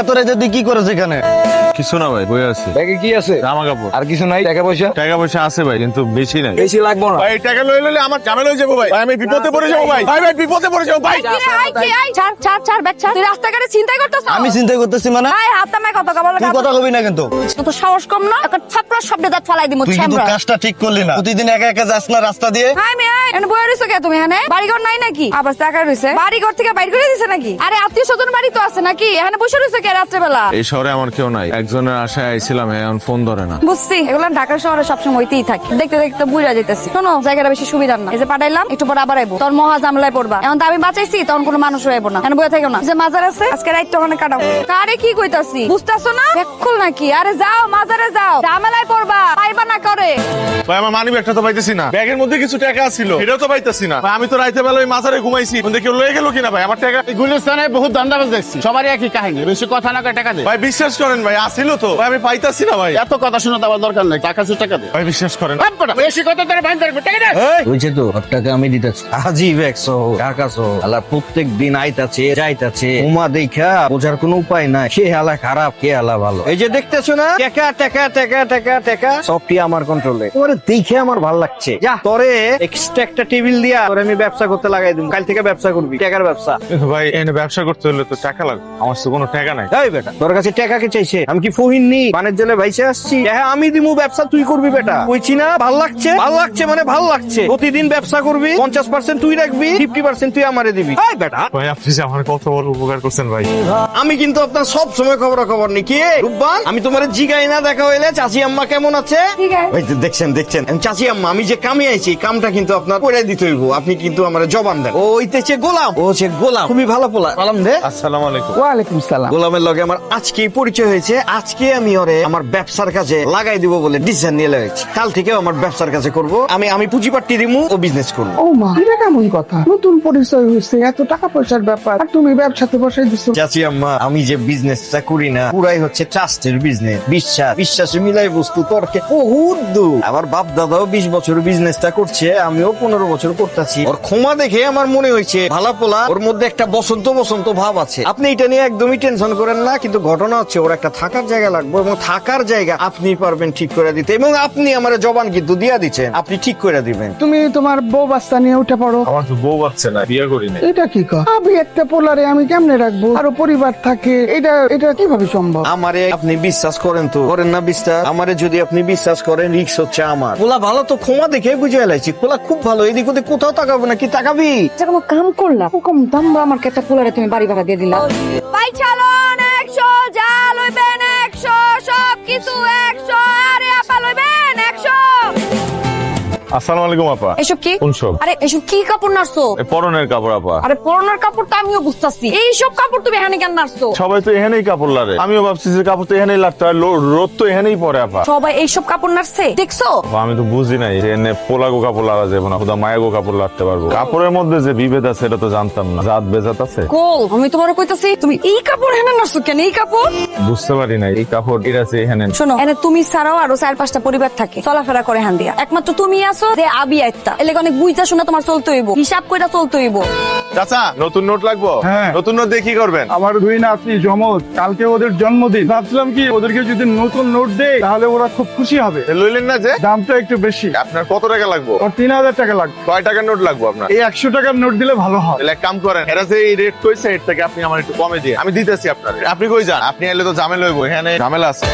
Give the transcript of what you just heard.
এত রাতে তুই কি করেছ এখানে? কিছু না ভাই, বই আছে। ব্যাগে কি আছে? জামা কাপড়। আর কিছু নাই? টাকা পয়সা? টাকা পয়সা আছে ভাই, কিন্তু বেশি নাই। বেশি লাগবে না ভাই টাকা লইলে আমার ঝামেলা হয়ে যাবো ভাই। আমি বিপদে পড়ে যাবো ভাই। ভাই বিপদে পড়ে যাবো ভাই। রাস্তাঘাটে চিন্তাই করতেছ? আমি চিন্তা করতেছি মানে? তুই কথা কবি না কিন্তু। তো সাহস কম না? একটা ছাপড়া শব্দে দাঁত ফালাই দিমু তুই কিন্তু ছ্যামরা। কাজটা ঠিক করলি না। প্রতিদিন একা একা যাস না রাস্তা দিয়ে। হাই মেয়ে, এনে বইয়া রইছো কে তুমি এখানে? বাড়িঘর নাই নাকি? আবার টাকা রইছে। বাড়িঘর থেকে বাইর করে দিছে নাকি? আরে আত্মীয় স্বজন বাড়ি তো আছে নাকি? এখানে বসে রইছো কে রাত্রে বেলা? এই শহরে আমার কেউ নাই। একজনের আশায় আইছিলাম, এখন ফোন ধরে না। বুঝছি, এগুলো ঢাকা শহরে সবসময় হইতেই থাকে। দেখতে দেখতে বুঝা যাইতেছি। শোনো, জায়গাটা বেশি সুবিধার না। এই যে পাঠাইলাম, একটু পরে আবার আইবো। তোর মহা জামলায় পড়বা। এখন তো আমি বাঁচাইছি, তখন কোনো মানুষ আইবো না। এখানে বইয়া থাকো না। যে মাজার আছে, আজকে রাইটটা ওখানে কাটাও। আরে কি কইতাছি? বুঝতাছো না? বেকুল নাকি? আরে যাও মাজারে যাও, জামেলায় পড়বা, পাইবা না করে। ভাই আমার মানি ব্যাগটা তো পাইতেছি না। ব্যাগের মধ্যে কিছু টাকা ছিল, এটাও তো পাইতেছি না। ভাই আমি তো রাইতে বেলা ওই মাজারে ঘুমাইছি, কেউ লয়ে গেল কিনা ভাই আমার টাকা? গুলিস্তানে বহুত দান্দাবাজ দেখছি, সবারই একই কাহিনী, বেশি কথা না কয় টাকা দে। ভাই বিশ্বাস করেন ভাই, আসিল তো ভাই, আমি পাইতাছি না ভাই। এত কথা শুনে দেওয়ার দরকার নাই, টাকা আছে টাকা দে। ভাই বিশ্বাস করেন। বেশি কথা তোর ভাই ধরবে, টাকা দে। বুঝছে তো, ওর টাকা আমি দিতেছি। আজই ব্যাগসহ ঢাকাসহ আলা প্রত্যেক দিন আইতাছে যাইতাছে। উমা দেখা বোঝার কোনো উপায় নাই, কে হালা খারাপ কে হালা ভালো। এই যে দেখতেছো না, টাকা টাকা টাকা টাকা টাকা সবটি আমার কন্ট্রোলে। তোরে দেখে আমার ভালো লাগছে। যা তোরে এক্সট্রা একটা টেবিল দিয়া তোরে আমি ব্যবসা করতে লাগাই দিই। কাল থেকে ব্যবসা করবি, টাকার ব্যবসা। কিন্তু ভাই এনে ব্যবসা করতে হলে তো টাকা লাগবে, আমার তো কোনো টাকা নাই। এই বেটা, তোর কাছে টাকা কে চাইছে? আমি কি ফহিননি পানের জলে ভাইসে আসছি? হ্যাঁ আমি দিমু, ব্যবসা তুই করবি বেটা। কইছি না ভাল লাগছে? ভাল লাগছে মানে ভাল লাগছে। প্রতিদিন ব্যবসা করবি, 50% তুই রাখবি, 50% তুই আমারে দিবি। এই বেটা, ভাই আপনি যে আমার কত বড় উপকার করছেন ভাই। আমি কিন্তু আপনার সব সময় খবর নেই। কি রূপবান, আমি তোমার জিগাই না দেখা হইলে চাচি আম্মা কেমন আছে? ঠিক আছে। ওই তো দেখছেন চাচি আম্মা, আমি যে কামে আইছি কামটা কিন্তু আপনার করে দিতে হইব। আপনি কিন্তু আমার জবান দেন। ও হইতেছে গোলাম, ও হচ্ছে গোলাম, খুবই ভালো পোলা। সালাম দে। আসসালামু আলাইকুম। ওয়ালাইকুম সালাম। গোলামের লগে আমার আজকেই পরিচয় হয়েছে। আজকে আমি ওরে আমার ব্যবসার কাজে লাগাই দিব বলে ডিসিশন নিয়ে লাগছি। কাল থেকে আমার ব্যবসার কাজে করব। আমি পুঁজিপাটি দিমু, ও বিজনেস করবো। ও মা, এটা কেমন কথা? নতুন পরিচয় হয়েছে, এত টাকা পয়সার ব্যাপার, আর তুমি ব্যবসাতে বসাই দিছো। চাচি আম্মা, আমি যে বিজনেসটা করি না পুরাই হচ্ছে ট্রাস্টের বিজনেস। বিশ্বাসে মিলাই বস্তু তর্কে বহুত দূর। আমার বাপ দাদাও 20 বছর বিজনেসটা করছে, আমিও 15 বছর করতেছি। ওর ক্ষমা দেখে আমার মনে হয়েছে ভালা পোলা, ওর মধ্যে একটা বসন্ত বসন্ত ভাব আছে। আপনি এটা নিয়ে একদমই টেনশন করেন না। কিন্তু ঘটনা হচ্ছে ওর একটা থাকার জায়গা লাগবে, এবং থাকার জায়গা আপনি পারবেন ঠিক করে দিতে। এবং আপনি আমার জবান কিন্তু দিয়া দিচ্ছেন, আপনি ঠিক করে দিবেন। তুমি তোমার বউ বাচ্চা নিয়ে উঠে পড়ো। আমার তো বউ বাচ্চা না, বিয়ে করি নাই। এটা কি কর? আমি একটা পোলারে আমি কেমনে রাখবো? আরো পরিবার থাকে, এটা কিভাবে সম্ভব? আমারে আপনি বিশ্বাস করেন তো? করেন না বিশ্বাস? আমারে যদি আপনি বিশ্বাস করেন, রিক্স হচ্ছে আমার। পোলা ভালো তো ক্ষমা দেখে বুঝে এলাইছি। পোলা খুব ভালো, এদিক ওদিক কোথাও তাকাবো না। কি তাকাবি? আচ্ছা, কোনো কাম করলা, কম দাম আমার একটা পোলারে তুমি বাড়ি ভাড়া দিয়ে দিলা। ভাই চালন 100, যা লইবেন 100, সবকিছু 100। আরে আপা লইবেন 100। আসসালামু আলাইকুম আপা। এসব কি? কোন সব? আরে এসব কি কাপড় নাড়ছো? এই পরনের কাপড় আপা। আরে পরনের কাপড় তো আমিও বুঝতাছি, এইসব কাপড় তুমি এখানে কেন নাড়ছো? সবাই তো এখানেই কাপড় লারে, আমিও ভাবছি যে কাপড় তো এখানেই লাগতো, আর রোদ তো এখানেই পরে আপা। সবাই এইসব কাপড় নাড়ছে দেখছো? আপা, আমি তো বুঝি নাই যে এনে পোলাগো কাপড় লারা যাবে না, খুদা মায়াগো কাপড় লাড়তে পারবো। কাপড়ের মধ্যে যে বিভেদ আছে এটা তো জানতাম না। জাত বেজাত আছে। কোল, আমি তোমার কইতাছি তুমি এই কাপড় এখানে নাড়ছো কেন? এই কাপড় বুঝতে পারি নাই এই কাপড় এটা আছে এখানে। শোনো, এনে তুমি ছাড়াও আরো 4-5টা পরিবার থাকে, চলাফেরা করে হান দিয়া। একমাত্র তুমি আছো যে আবি আইতা। এলাকা অনেক বুঝা শোনা তোমার চলতে হইব, হিসাব কইরা চলতে হইব। চাচা নতুন নোট লাগবো? হ্যাঁ। নতুন নোট দিয়ে কি করবেন? আমার দুই নাতনি জমজ, কালকে ওদের জন্মদিন। ভাবছিলাম কি ওদেরকে যদি নতুন নোট দেই তাহলে ওরা খুব খুশি হবে। লইলেন না যে? দামটা একটু বেশি। আপনার কত টাকা লাগবো? ওর 3000 টাকা লাগবে। কয় টাকার নোট লাগবো আপনার? এই 100 টাকার নোট দিলে ভালো হয়। তাহলে এক কাম করেন, এরা যে এই রেট কইছে এর থেকে আপনি আমার একটু কমে দিয়ে আমি দিতেছি আপনার। আপনি কই যান? আপনি এলে তো ঝামেলা হইব, এখানে ঝামেলা আছে।